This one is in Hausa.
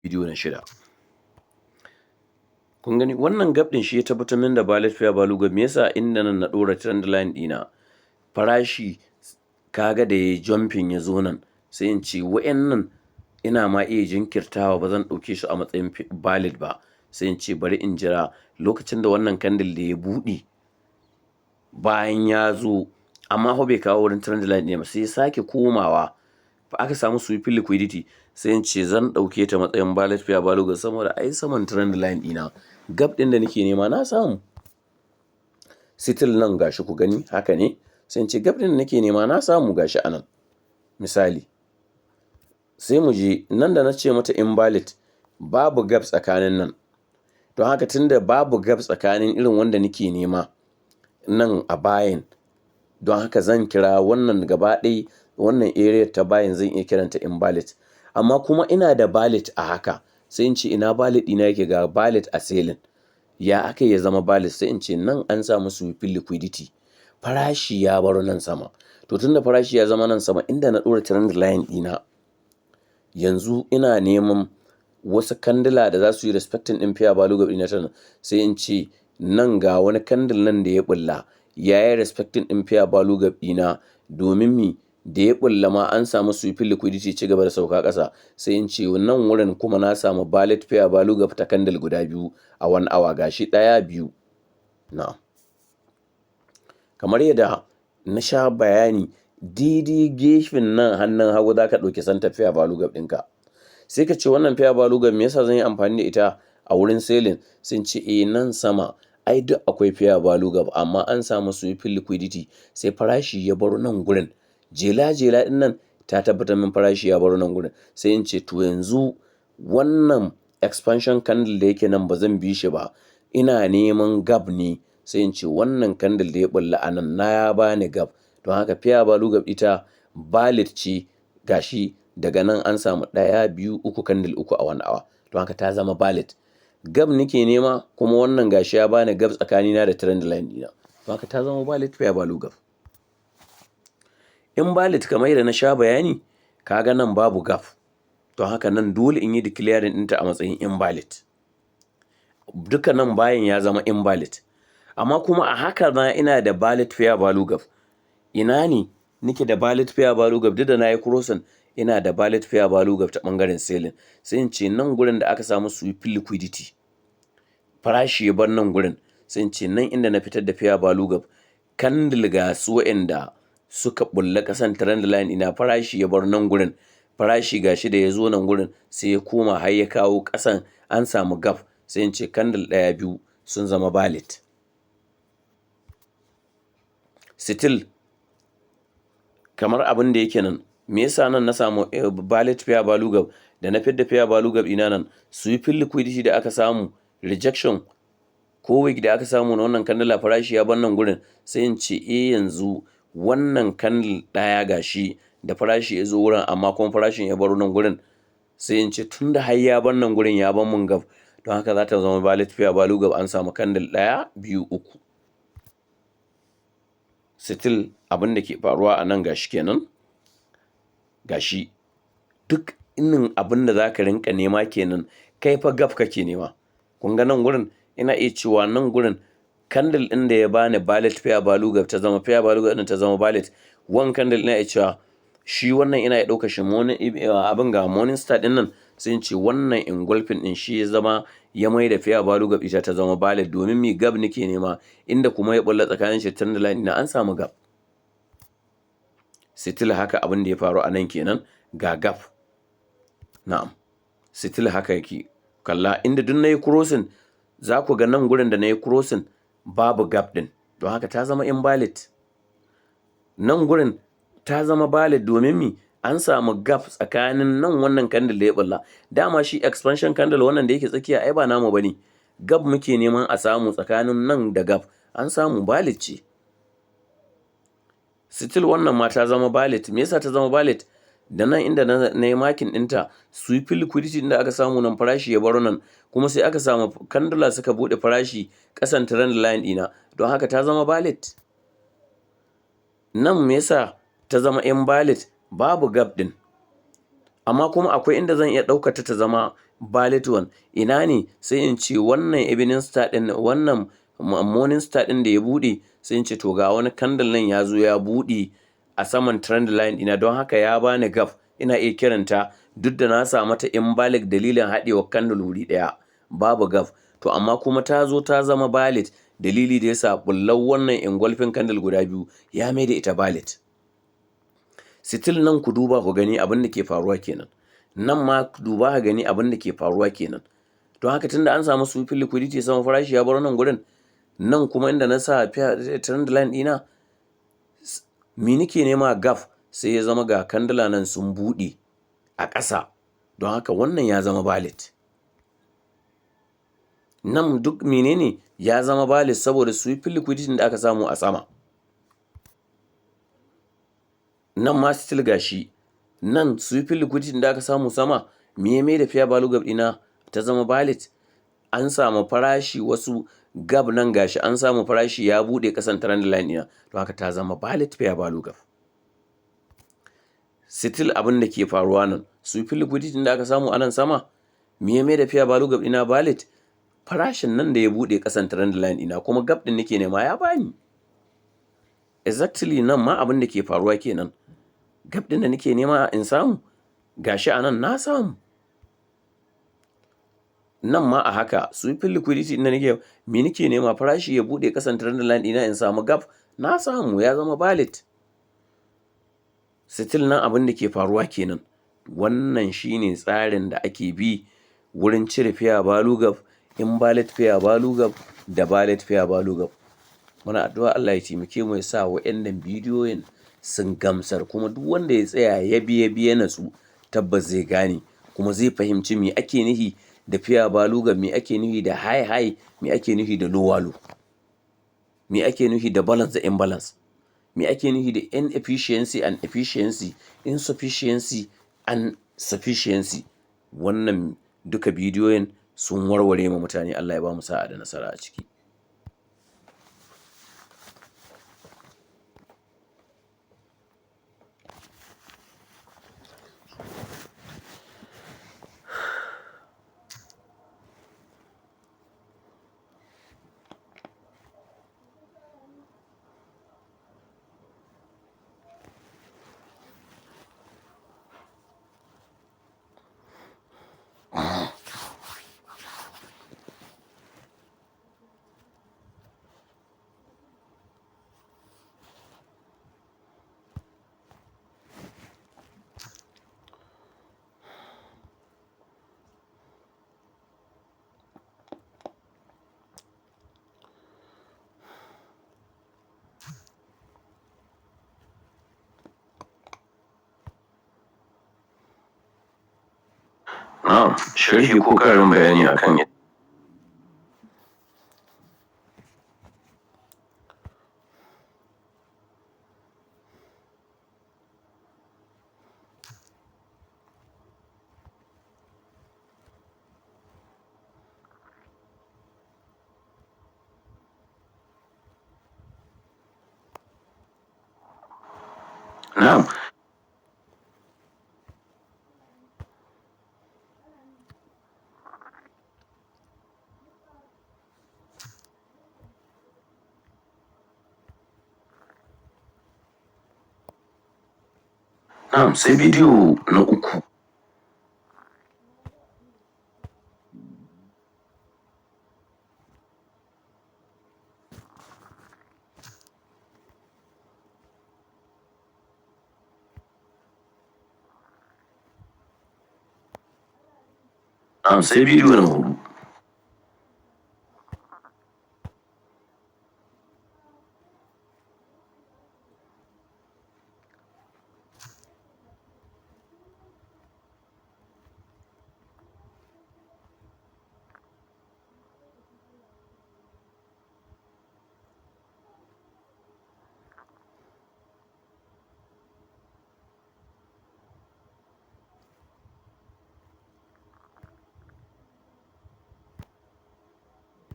bidiyo na 6. Kun gani wannan gap ɗin shi ya tabbatar min da valid fair value gap. Me yasa inda nan na ɗora trend line ɗina farashi kaga da yayi jumping ya zo nan, sai in ce wa'yannan ina ma iya jinkirtawa ba zan ɗauke su a matsayin valid ba, sai in ce bari in jira lokacin da wannan candle da ya buɗe bayan ya zo amma fa bai kawo wurin trend line ɗin ba, sai ya sake komawa aka samu sweeping liquidity, sai in ce zan ɗauke ta matsayin valid fair value gap saboda ai saman trend line ɗina gap ɗin da nake nema na samu. Still nan gashi ku gani haka ne, sai in ce gap ɗin da nake nema na samu gashi anan. Misali, sai mu je nan da na ce mata invalid, babu gap tsakanin nan. Don haka tunda babu gap tsakanin irin wanda nake nema nan a bayan, don haka zan kira wannan gaba ɗaya wannan area ta bayan zan iya kiranta invalid. Amma kuma ina da valid a haka, sai in ce ina valid ɗina yake, ga valid a selling. Ya aka ya zama valid? Sai in ce nan an samu sweeping liquidity, farashi ya baro nan sama. To tunda farashi ya zama nan sama inda na ɗora trend line ɗina, yanzu ina neman wasu kandila da za su yi respecting ɗin fair value gap ɗina ta nan, sai in ce nan ga wani candle nan da ya ɓulla ya yi respecting ɗin fair value gap ɗina, domin mi da ya ɓulla ma an samu sweeping liquidity ci gaba da sauka ƙasa, sai in ce nan wurin kuma na samu valid fair value gap ta candle guda biyu a 1 hour gashi 1 2 na. Kamar yadda na sha bayani daidai gefen nan hannun hagu za ka ɗauki center fair value gap ɗinka, sai ka ce wannan fair value gap me yasa zan yi amfani da ita a wurin selling? Sun ce nan sama ai duk akwai fair value gap amma an samu sweeping liquidity sai farashi ya baro nan gurin, jela ɗin nan ta tabbatar min farashi ya baro nan gurin, sai in ce to yanzu wannan expansion candle da yake nan ba zan bi shi ba, ina neman gap ne, sai in ce wannan candle da ya ɓulla a nan na ya bani gap, don haka fair value gap ita valid ce gashi daga nan an samu 1 2 3 candle 3 a 1 hour, don haka ta zama valid. Gap nake nema kuma wannan gashi ya bani gap tsakanina da trend line ɗina, don haka ta zama valid fair value gap. Invalid kamar yadda na sha bayani, kaga nan babu gap, don haka nan dole in yi declaring ɗinta a matsayin invalid. Duka nan bayan ya zama invalid. Amma kuma a haka na ina da valid fair value gap. Ina ne nake da valid fair value gap? Duk da na yi crossing ina da valid fair value gap ta ɓangaren selling. Sai in ce nan gurin da aka samu sweeping liquidity, farashi ya bar nan gurin, sai in ce nan inda na fitar da fair value gap, candle ga su wa'yanda suka ɓulla ƙasan trend line ina farashi ya bar nan gurin, farashi gashi da ya zo nan gurin sai ya koma har ya kawo ƙasan an samu gap, sai in ce candle 1 2 sun zama valid. Still kamar abin da yake nan, me yasa nan na samu valid fair value gap da na fidda fair value gap ina nan, sweeping liquidity da aka samu, rejection ko wick da aka samu na wannan candle farashi ya bar nan gurin, sai in ce yanzu wannan candle ɗaya gashi da farashi ya zo wurin amma kuma farashin ya baro nan gurin, sai in ce tunda har ya bar nan gurin ya bar mun gap, don haka za ta zama valid fair value gap, an samu candle 1 2 3. Still abin da ke faruwa a nan gashi kenan, gashi duk inin abin da za ka rinka nema kenan, kai fa gap kake nema. Kun ga nan gurin ina iya cewa nan gurin candle ɗin da ya bani valid fair value gap ta zama fair value gap ɗin ta zama valid. One candle ina iya cewa shi wannan ina iya ɗauka shi abin ga morning star ɗin nan, sai in ce wannan engulfing ɗin shi ya zama ya mai da fair value gap ita ta zama valid, domin mi gap nake nema inda kuma ya ɓulla tsakanin shi trend line ina an samu gap. Still haka abin da ya faru a nan kenan, ga gap. Na'am, still haka yake. Kalla inda duk na yi crossing za ku ga nan gurin da na yi crossing babu gap ɗin, don haka ta zama invalid. Nan gurin ta zama valid domin mi an samu gap tsakanin nan wannan candle da ya ɓulla. Dama shi expansion candle wannan da yake tsakiya ai ba namu bane, gap muke neman a samu tsakanin nan da gap, an samu valid ce. Still wannan ma ta zama valid. Me yasa ta zama valid? Da nan inda na yi makin ɗinta sweeping liquidity da aka samu nan farashi ya baro nan, kuma sai aka samu candle suka buɗe farashi ƙasan trend line ɗina, don haka ta zama valid. Nan me yasa ta zama invalid? Babu gap ɗin, amma kuma akwai inda zan iya ɗaukata ta zama valid one. Ina ne? Sai in ce wannan evening star ɗin, wannan morning star ɗin da ya buɗe, sai in ce to ga wani candle nan ya zo ya buɗe a saman trend line ɗina, don haka ya bani gap. Ina iya kiranta duk da na sa mata invalid dalilin haɗewar candle wuri ɗaya, babu gap. To amma kuma ta zo ta zama valid dalili da ya sa ɓullar wannan engulfing candle guda biyu ya mai da ita valid. Still nan ku duba ku gani abin da ke faruwa kenan. Nan ma ku duba ka gani abin da ke faruwa kenan. Don haka tunda an samu sweeping liquidity sama farashi ya bar nan gurin, nan kuma inda na sa trend line ɗina, me nake nema gap, sai ya zama ga candle nan sun buɗe a ƙasa. Don haka wannan ya zama valid. Nan duk menene ya zama valid saboda sweeping liquidity da aka samu a sama. Nan ma still gashi, nan sweeping liquidity da aka samu sama, me ya mai da fair value gap ɗina ta zama valid? An samu farashi wasu gap nan gashi, an samu farashi ya buɗe ƙasan trend line ɗina, don haka ta zama valid fair value gap. Still abin da ke faruwa nan, sweeping liquidity da aka samu a nan sama, me ya mai da fair value gap ɗina valid? Farashin nan da ya buɗe ƙasan trend line ɗina, kuma gap ɗin nake nema ya bani. Exactly nan ma abin da ke faruwa kenan. Gap ɗin da nake nema in samu, gashi a nan na samu. Nan ma a haka sweeping liquidity ɗin da nake, me nake nema farashi ya buɗe ƙasan trend line ɗina in samu gap, na samu ya zama valid. Still nan abin da ke faruwa kenan. Wannan shine tsarin da ake bi wurin cire fair value gap, invalid fair value gap da valid fair value gap. Muna addu'a Allah ya taimake mu ya sa waɗannan bidiyoyin sun gamsar, kuma duk wanda ya tsaya ya bi ya natsu, tabbas zai gane kuma zai fahimci me ake nufi da fair value gap, me ake nufi da high, me ake nufi da low, me ake nufi da balance da imbalance, me ake nufi da inefficiency and efficiency, insufficiency and sufficiency. Wannan duka bidiyoyin sun warware ma mutane. Allah ya ba mu sa'a da nasara a ciki. Sharhi ko ƙarin bayani akan na'am. Na'am, sai bidiyo na uku. Na'am, sai bidiyo na huɗu.